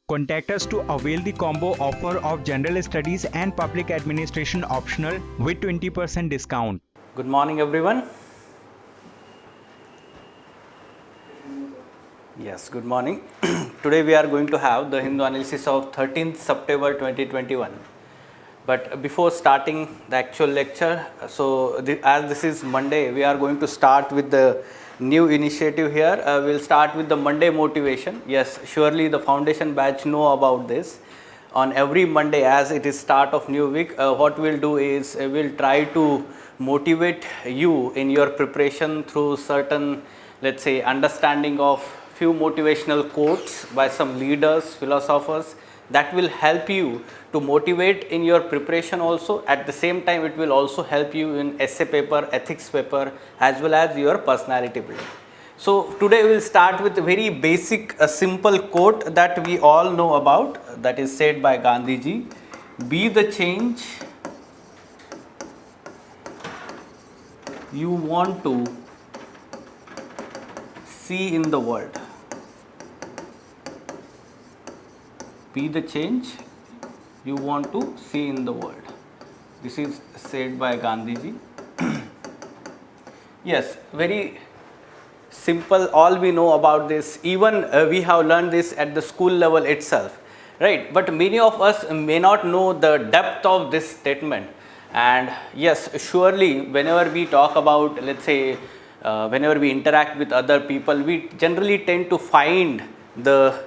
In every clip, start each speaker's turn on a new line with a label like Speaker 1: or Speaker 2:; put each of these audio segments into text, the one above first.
Speaker 1: Contact us to avail the combo offer of General Studies and Public Administration optional with 20% discount.
Speaker 2: Good morning, everyone. Yes, good morning. Today we are going to have the Hindu analysis of 13th September 2021. But before starting the actual lecture, as this is Monday, we are going to start with the new initiative here. We'll start with the Monday motivation. Yes, surely the foundation batch know about this. On every Monday, as it is start of new week, what we'll do is we'll try to motivate you in your preparation through certain, let's say, understanding of few motivational quotes by some leaders, philosophers that will help you to motivate in your preparation also. At the same time, it will also help you in essay paper, ethics paper, as well as your personality building. So today we will start with a very basic, a simple quote that we all know about, that is said by Gandhiji: "Be the change you want to see in the world." Be the change you want to see in the world. This is said by Gandhiji. Yes, very simple. All we know about this, even we have learned this at the school level itself, right? But many of us may not know the depth of this statement. And yes, surely whenever we talk about, let's say, whenever we interact with other people, we generally tend to find the,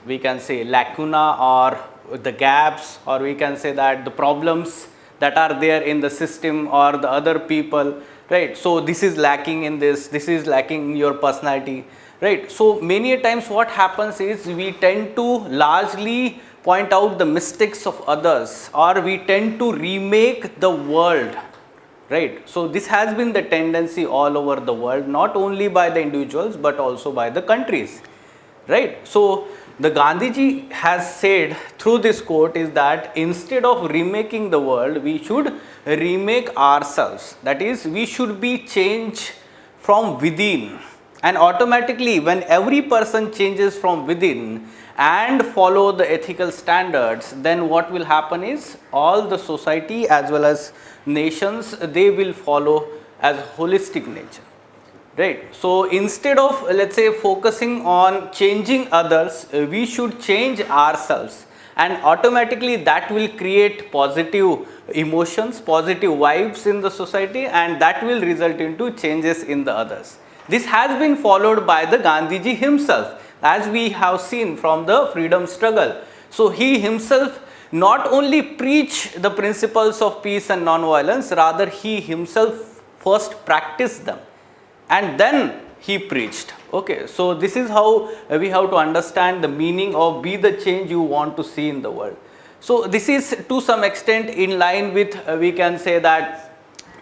Speaker 2: we can say, lacuna or the gaps, or we can say that the problems that are there in the system or the other people, right? So this is lacking in this is lacking in your personality, right? So many a times what happens is we tend to largely point out the mistakes of others, or we tend to remake the world, right? So this has been the tendency all over the world, not only by the individuals but also by the countries, right? So the Gandhiji has said through this quote is that instead of remaking the world, we should remake ourselves. That is, we should be changed from within. And automatically, when every person changes from within and follow the ethical standards, then what will happen is all the society as well as nations, they will follow as holistic nature. Right. So instead of, let's say, focusing on changing others, we should change ourselves, and automatically that will create positive emotions, positive vibes in the society, and that will result into changes in the others. This has been followed by the Gandhiji himself, as we have seen from the freedom struggle. So he himself not only preached the principles of peace and non-violence, rather he himself first practiced them, and then he preached. Okay, so this is how we have to understand the meaning of be the change you want to see in the world. So this is to some extent in line with, we can say that,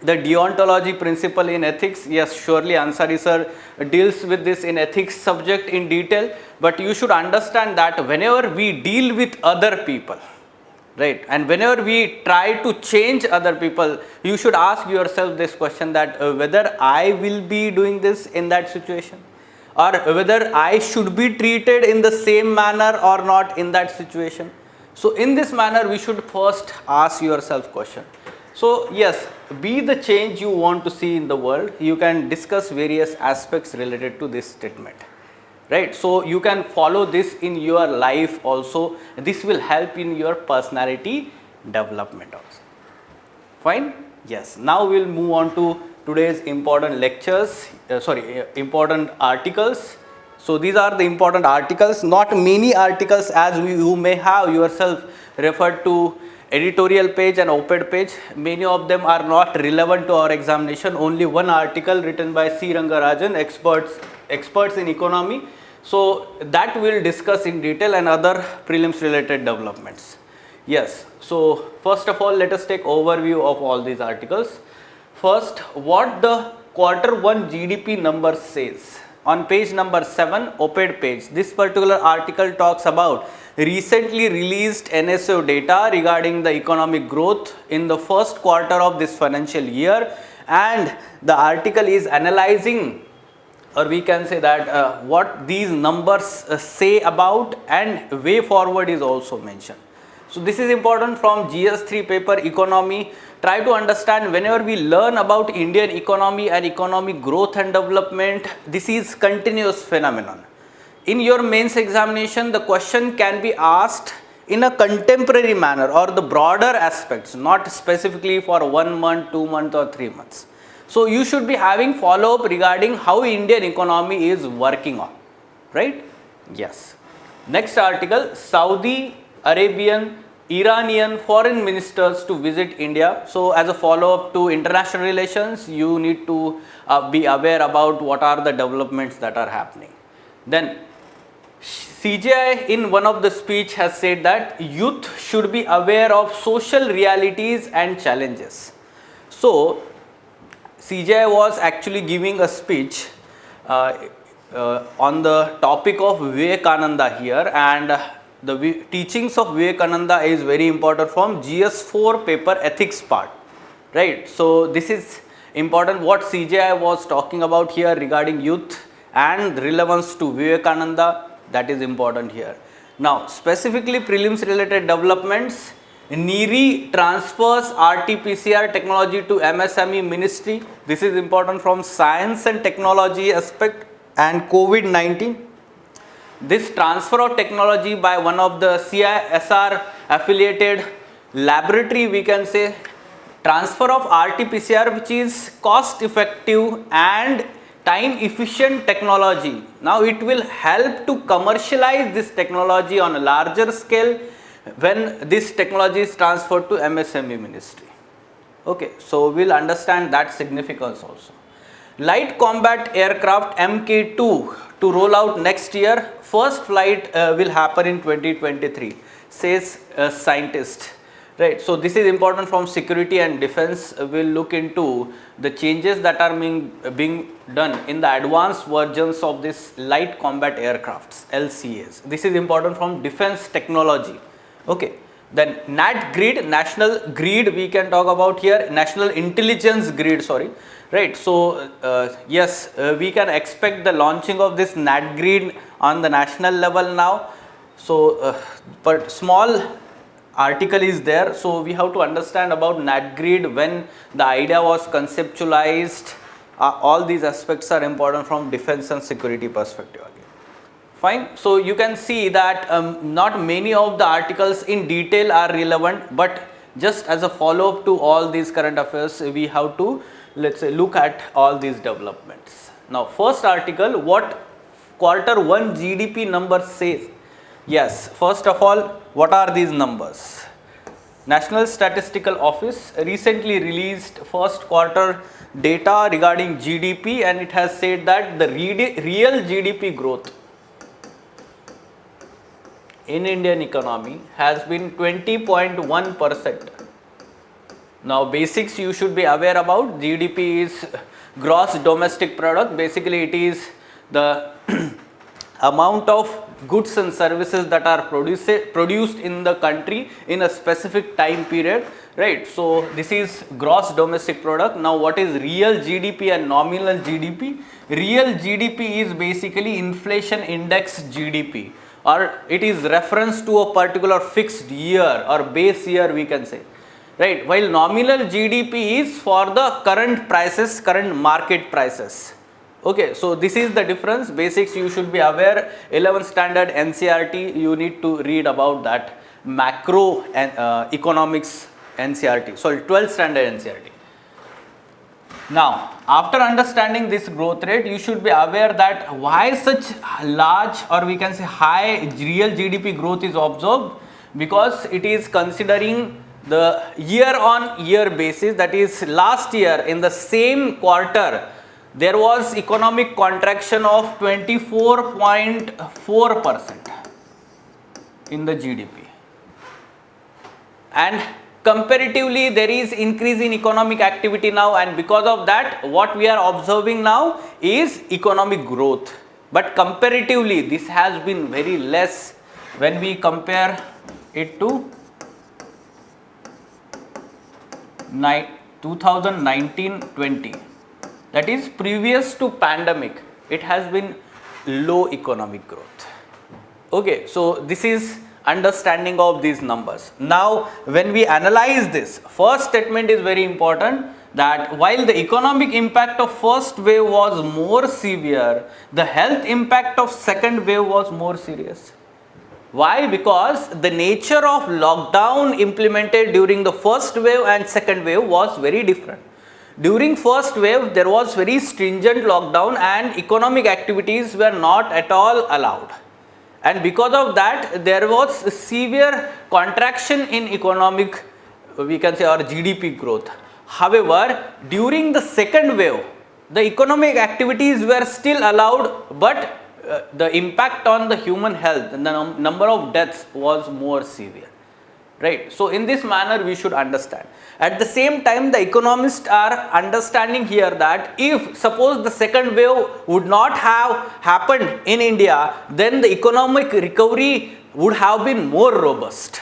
Speaker 2: the deontology principle in ethics. Yes, surely Ansari sir deals with this in ethics subject in detail, but you should understand that whenever we deal with other people, right, and whenever we try to change other people, you should ask yourself this question, that whether I will be doing this in that situation, or whether I should be treated in the same manner or not in that situation. So in this manner, we should first ask yourself question. So yes, be the change you want to see in the world. You can discuss various aspects related to this statement. Right, so you can follow this in your life also. This will help in your personality development also. Fine? Yes. Now we'll move on to today's important lectures. Important articles. So these are the important articles. Not many articles, as you may have yourself referred to editorial page and op-ed page. Many of them are not relevant to our examination. Only one article written by C. Rangarajan, experts in economy. So that we'll discuss in detail, and other prelims related developments. Yes. So first of all, let us take overview of all these articles. First, what the Q1 GDP number says. On page number 7, op-ed page, this particular article talks about recently released NSO data regarding the economic growth in the first quarter of this financial year, and the article is analyzing or we can say that what these numbers say about, and way forward is also mentioned. So this is important from GS3 paper economy. Try to understand whenever we learn about Indian economy and economic growth and development, this is continuous phenomenon. In your mains examination, the question can be asked in a contemporary manner or the broader aspects, not specifically for 1 month, 2 months or 3 months. So you should be having follow up regarding how Indian economy is working on, right? Yes. Next article, Saudi Arabian Iranian foreign ministers to visit India. So as a follow up to international relations, you need to be aware about what are the developments that are happening. Then CJI in one of the speech has said that youth should be aware of social realities and challenges. So CJI was actually giving a speech on the topic of Vivekananda here, and the teachings of Vivekananda is very important from GS4 paper ethics part, right? So this is important what CJI was talking about here regarding youth and relevance to Vivekananda, that is important here. Now specifically prelims related developments, NEERI transfers RT-PCR technology to MSME Ministry. This is important from science and technology aspect and COVID-19. This transfer of technology by one of the CISR affiliated laboratory, we can say, transfer of RT-PCR, which is cost effective and time efficient technology. Now it will help to commercialize this technology on a larger scale when this technology is transferred to MSME Ministry. Okay, so we'll understand that significance also. Light combat aircraft Mk2 to roll out next year. First flight will happen in 2023, says a scientist. Right, so this is important from security and defense. We'll look into the changes that are being done in the advanced versions of this light combat aircrafts, LCAs. This is important from defense technology. Okay, then NATGRID, national grid, we can talk about here, national intelligence grid, sorry. Right, so yes, we can expect the launching of this NATGRID on the national level now. So but small article is there, so we have to understand about NATGRID, when the idea was conceptualized. All these aspects are important from defense and security perspective again. Fine, so you can see that not many of the articles in detail are relevant, but just as a follow up to all these current affairs, we have to, let's say, look at all these developments. Now first article, what Q1 GDP number says. Yes, first of all, what are these numbers? National Statistical Office recently released first quarter data regarding GDP, and it has said that the real GDP growth in Indian economy has been 20.1%. Now basics you should be aware about. GDP is gross domestic product. Basically it is the amount of goods and services that are produced in the country in a specific time period, right? So this is gross domestic product. Now what is real GDP and nominal GDP? Real GDP is basically inflation index GDP, or it is reference to a particular fixed year or base year, we can say, right? While nominal GDP is for the current prices, current market prices. Okay, so this is the difference. Basics you should be aware. 11th standard NCRT, you need to read about that macro and economics NCRT. Sorry, 12th standard NCRT. Now, after understanding this growth rate, you should be aware that why such large, or we can say high, real GDP growth is observed, because it is considering the year on year basis. That is, last year in the same quarter there was economic contraction of 24.4% in the GDP, and comparatively there is increase in economic activity now, and because of that what we are observing now is economic growth. But comparatively this has been very less when we compare it to 2019-20, that is previous to pandemic. it has been low economic growth. Okay, so this is understanding of these numbers. Now, when we analyze this, first statement is very important, that while the economic impact of first wave was more severe, the health impact of second wave was more serious. Why? Because the nature of lockdown implemented during the first wave and second wave was very different. During first wave, there was very stringent lockdown and economic activities were not at all allowed. And because of that, there was a severe contraction in economic, we can say, or GDP growth. However, during the second wave, the economic activities were still allowed, but the impact on the human health and the number of deaths was more severe. Right. So, in this manner we should understand. At the same time, the economists are understanding here that if suppose the second wave would not have happened in India, then the economic recovery would have been more robust.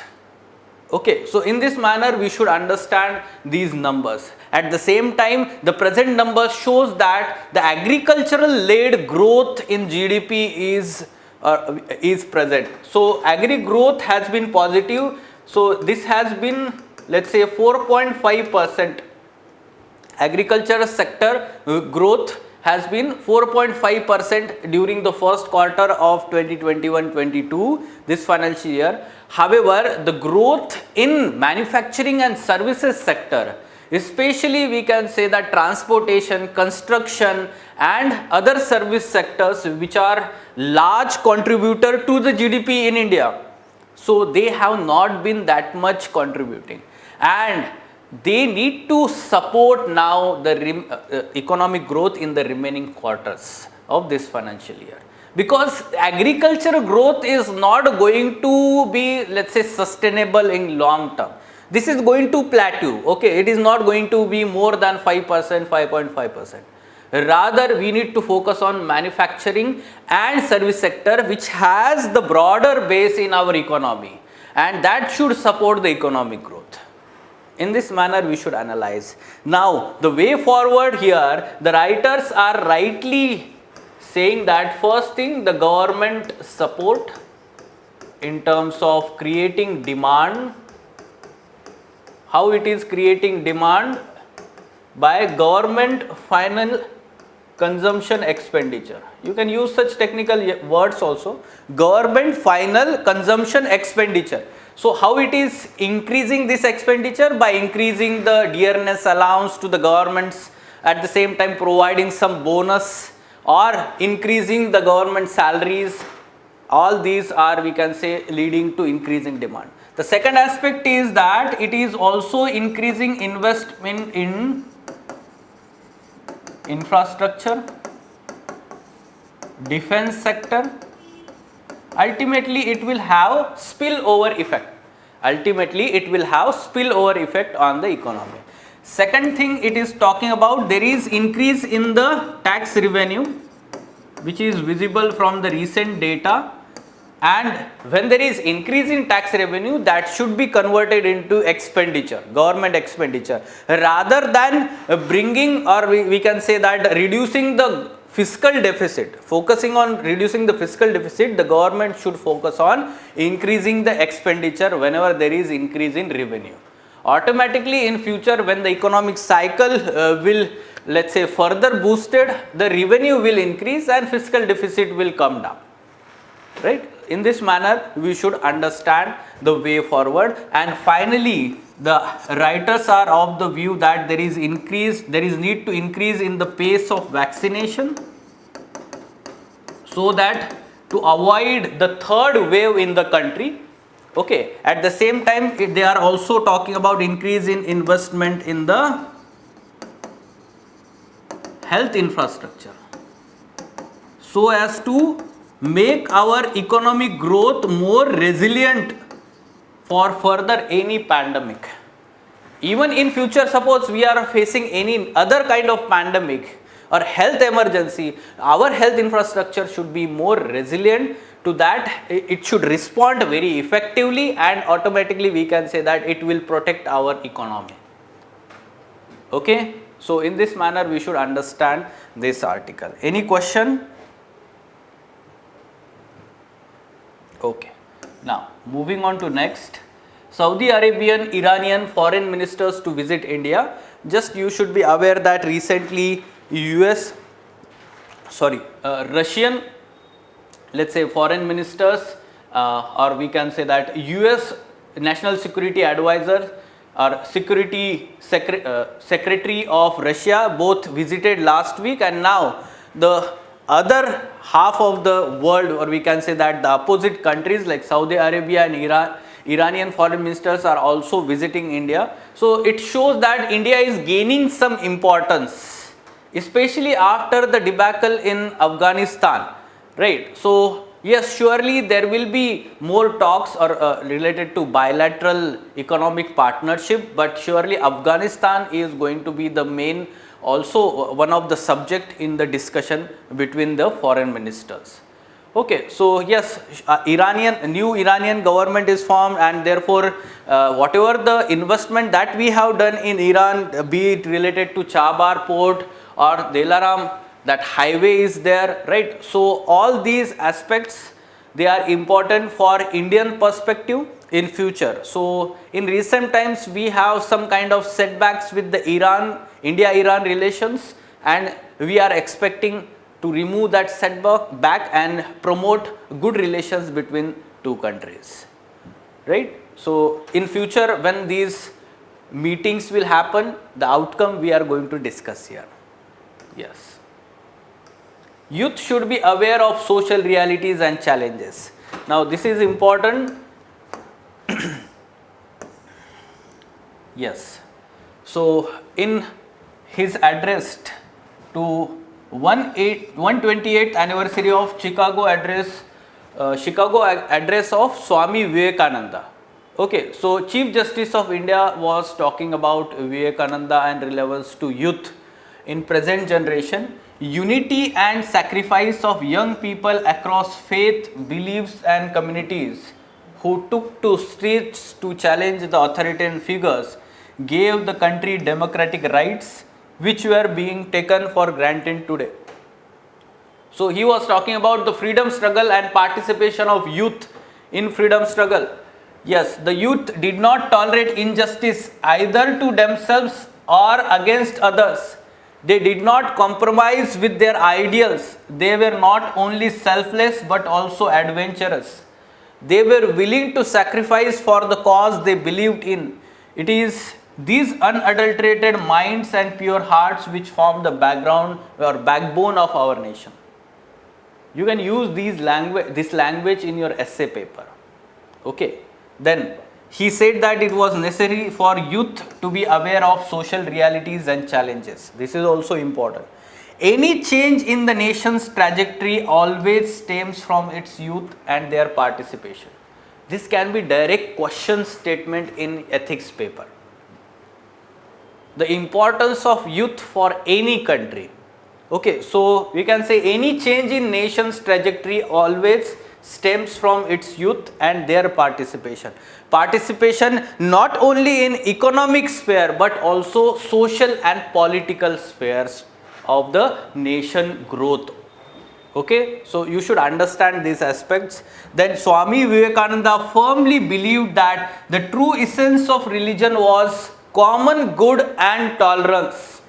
Speaker 2: Okay, so in this manner we should understand these numbers. At the same time, the present numbers shows that the agricultural led growth in GDP is present. So agri growth has been positive. So this has been, let's say, 4.5%. Agriculture sector growth has been 4.5% during the first quarter of 2021-22, this financial year. However, the growth in manufacturing and services sector, especially we can say that transportation, construction and other service sectors which are large contributor to the GDP in India, so they have not been that much contributing, and they need to support now the economic growth in the remaining quarters of this financial year, because agriculture growth is not going to be, let's say, sustainable in long term. This is going to plateau. Okay, it is not going to be more than 5%, 5.5%. Rather, we need to focus on manufacturing and service sector, which has the broader base in our economy, and that should support the economic growth. In this manner we should analyze. Now, the way forward here, the writers are rightly saying that first thing, the government support in terms of creating demand. How it is creating demand? By government final consumption expenditure. You can use such technical words also. Government final consumption expenditure. So how it is increasing this expenditure? By increasing the dearness allowance to the governments, at the same time providing some bonus or increasing the government salaries. All these are, we can say, leading to increasing demand. The second aspect is that it is also increasing investment in infrastructure, defense sector. Ultimately, it will have spillover effect. Ultimately, it will have spillover effect on the economy. Second thing it is talking about, there is increase in the tax revenue, which is visible from the recent data. And when there is increase in tax revenue, that should be converted into expenditure, government expenditure, rather than bringing, or we can say that reducing the fiscal deficit. Focusing on reducing the fiscal deficit, the government should focus on increasing the expenditure whenever there is increase in revenue. Automatically in future, when the economic cycle will, let's say, further boosted, the revenue will increase and fiscal deficit will come down. Right? In this manner, we should understand the way forward. And finally, the writers are of the view that there is need to increase in the pace of vaccination, so that to avoid the third wave in the country. Okay. At the same time, they are also talking about increase in investment in the health infrastructure, so as to make our economic growth more resilient for further any pandemic. Even in future, suppose we are facing any other kind of pandemic or health emergency, our health infrastructure should be more resilient to that. It should respond very effectively, and automatically we can say that it will protect our economy. Okay. So in this manner we should understand this article. Any question? Okay. Now, moving on to next. Saudi Arabian, Iranian foreign ministers to visit India. Just you should be aware that recently Russian, let's say foreign ministers, or we can say that US National Security Advisor or Secretary of Russia both visited last week, and now the other half of the world, or we can say that the opposite countries like Saudi Arabia and Iranian foreign ministers are also visiting India. So it shows that India is gaining some importance, especially after the debacle in Afghanistan, right? So yes, surely there will be more talks or related to bilateral economic partnership, but surely Afghanistan is going to be the main, also one of the subject in the discussion between the foreign ministers. Okay, so yes, new Iranian government is formed, and therefore whatever the investment that we have done in Iran, be it related to Chabar port or Delaram, that highway is there, right? So all these aspects, they are important for Indian perspective in future. So in recent times we have some kind of setbacks with the India-Iran relations, and we are expecting to remove that setback and promote good relations between two countries, right? So in future when these meetings will happen, the outcome we are going to discuss here. Yes. Youth should be aware of social realities and challenges. Now this is important. Yes. So in his address to 128th anniversary of Chicago address of Swami Vivekananda. Okay, so Chief Justice of India was talking about Vivekananda and relevance to youth in present generation. Unity and sacrifice of young people across faith, beliefs and communities who took to streets to challenge the authoritarian figures gave the country democratic rights which were being taken for granted today. So he was talking about the freedom struggle and participation of youth in freedom struggle. Yes, the youth did not tolerate injustice either to themselves or against others. They did not compromise with their ideals. They were not only selfless but also adventurous. They were willing to sacrifice for the cause they believed in. It is these unadulterated minds and pure hearts which form the background or backbone of our nation. You can use this language in your essay paper. Okay. Then he said that it was necessary for youth to be aware of social realities and challenges. This is also important. Any change in the nation's trajectory always stems from its youth and their participation. This can be direct question statement in ethics paper. The importance of youth for any country. Okay, so we can say any change in nation's trajectory always stems from its youth and their participation. Participation not only in economic sphere but also social and political spheres of the nation growth. Okay, so you should understand these aspects. Then Swami Vivekananda firmly believed that the true essence of religion was common good and tolerance.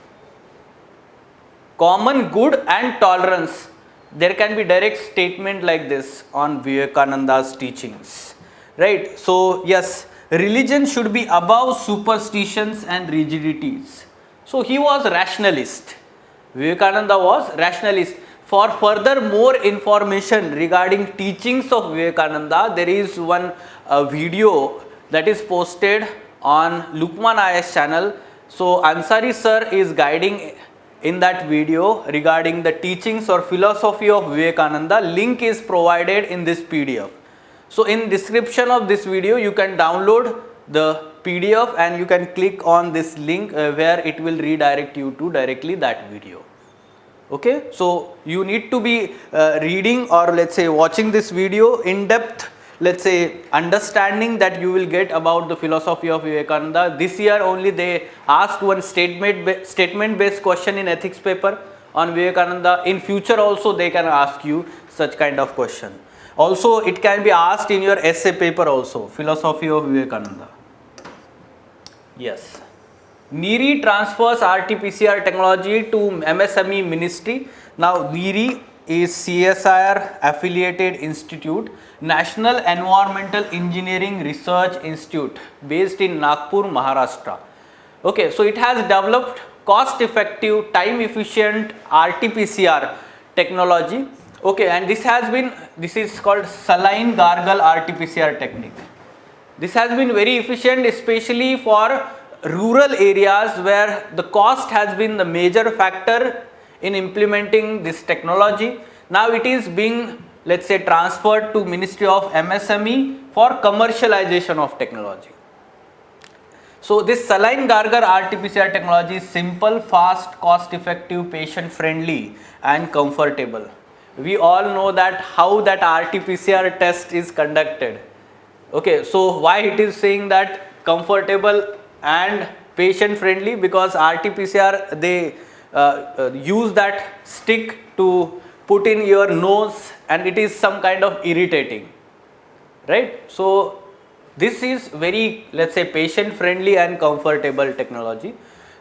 Speaker 2: Common good and tolerance. There can be direct statement like this on Vivekananda's teachings, right? So yes, religion should be above superstitions and rigidities. So he was rationalist. Vivekananda was rationalist. For further more information regarding teachings of Vivekananda, there is one video that is posted on Lukmaan IS channel. So Ansari sir is guiding in that video regarding the teachings or philosophy of Vivekananda. Link is provided in this PDF. So in description of this video you can download the PDF and you can click on this link where it will redirect you to directly that video. Okay, so you need to be reading or let's say watching this video in depth, let's say understanding that you will get about the philosophy of Vivekananda. This year only they asked one statement based question in ethics paper on Vivekananda. In future also they can ask you such kind of question. Also, it can be asked in your essay paper also, philosophy of Vivekananda. Yes. NEERI transfers RT-PCR technology to MSME Ministry. Now, NEERI is CSIR affiliated institute, National Environmental Engineering Research Institute, based in Nagpur, Maharashtra. Okay, so it has developed cost-effective, time-efficient RT-PCR technology. Okay, and this is called saline gargle RT-PCR technique. This has been very efficient, especially for rural areas where the cost has been the major factor in implementing this technology. Now it is being, let's say, transferred to Ministry of MSME for commercialization of technology. So this saline gargle RT-PCR technology is simple, fast, cost-effective, patient-friendly and comfortable. We all know that how that RT-PCR test is conducted. Okay, so why it is saying that comfortable and patient-friendly? Because RT-PCR, they use that stick to put in your nose and it is some kind of irritating, right? So this is very, let's say, patient friendly and comfortable technology.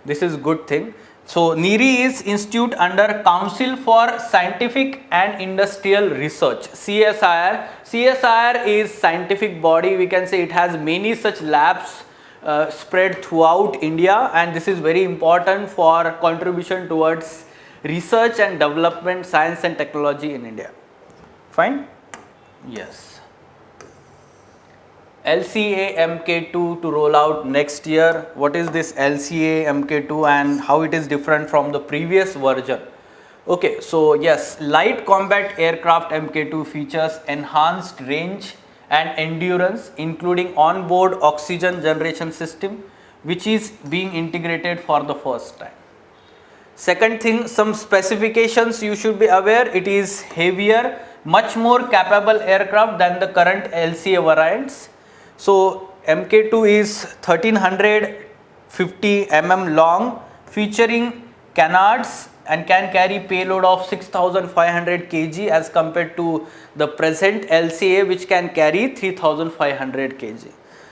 Speaker 2: This is good thing. So NEERI is institute under Council for Scientific and Industrial Research, CSIR. CSIR is scientific body. We can say it has many such labs spread throughout India, and this is very important for contribution towards research and development, science and technology in India. Fine? Yes. LCA MK2 to roll out next year. What is this LCA MK2 and how it is different from the previous version? Okay, so yes, light combat aircraft MK2 features enhanced range and endurance, including on-board oxygen generation system, which is being integrated for the first time. Second thing, some specifications you should be aware. It is heavier, much more capable aircraft than the current LCA variants. So MK2 is 1350 mm long, featuring canards and can carry payload of 6500 kg as compared to the present LCA, which can carry 3500 kg.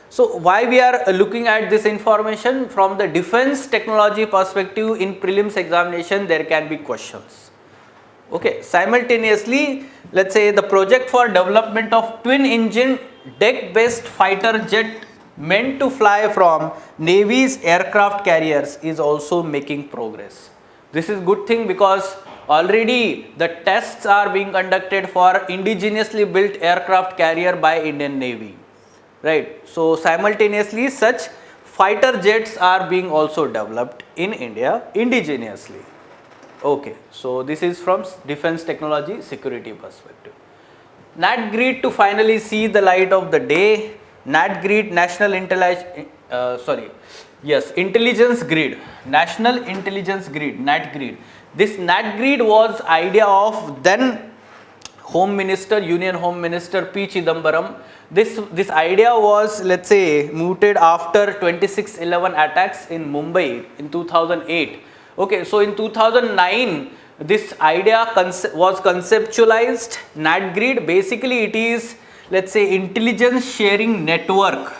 Speaker 2: So why we are looking at this information? From the defense technology perspective, in prelims examination there can be questions. Okay, simultaneously, let's say the project for development of twin engine deck based fighter jet meant to fly from Navy's aircraft carriers is also making progress. This is good thing because already the tests are being conducted for indigenously built aircraft carrier by Indian Navy, right? So simultaneously such fighter jets are being also developed in India indigenously. Okay, so this is from defense technology security perspective. NATGRID to finally see the light of the day. NATGRID, National Intelligence Grid, National Intelligence Grid, NATGRID. This NATGRID was idea of then Home Minister, Union Home Minister P. Chidambaram. This idea was, let's say, mooted after 26/11 attacks in Mumbai in 2008. Okay, so in 2009, this idea was conceptualized. NATGRID, basically it is, let's say, intelligence sharing network.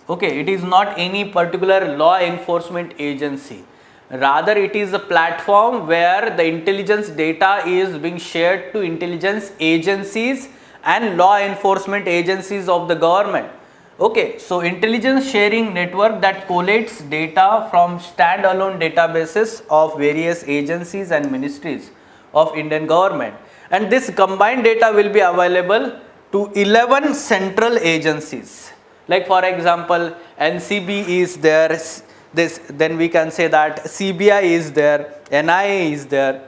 Speaker 2: Okay, it is not any particular law enforcement agency. Rather, it is a platform where the intelligence data is being shared to intelligence agencies and law enforcement agencies of the government. Okay, so intelligence sharing network that collates data from standalone databases of various agencies and ministries of Indian government, and this combined data will be available to 11 central agencies. Like for example, NCB is there, then we can say that CBI is there, NIA is there,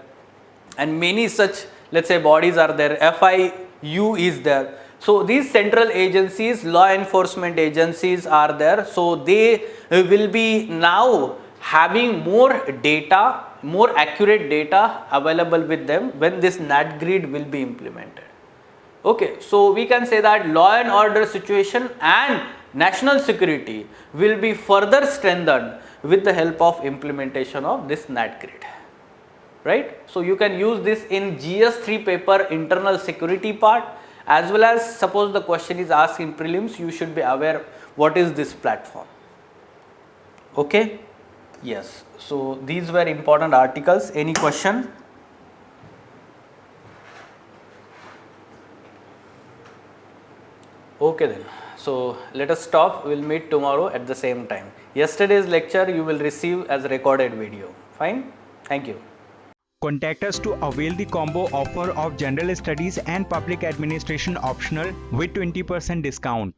Speaker 2: and many such, let's say, bodies are there, FIU is there. So these central agencies, law enforcement agencies are there. So they will be now having more data, more accurate data available with them when this NATGRID will be implemented. Okay, so we can say that law and order situation and national security will be further strengthened with the help of implementation of this NATGRID. Right? So you can use this in GS3 paper internal security part, as well as suppose the question is asked in prelims, you should be aware what is this platform. Okay, yes, so these were important articles. Any question? Okay then, so let us stop. We will meet tomorrow at the same time. Yesterday's lecture you will receive as a recorded video. Fine, thank you.
Speaker 1: Contact us to avail the combo offer of General Studies and Public Administration optional with 20% discount.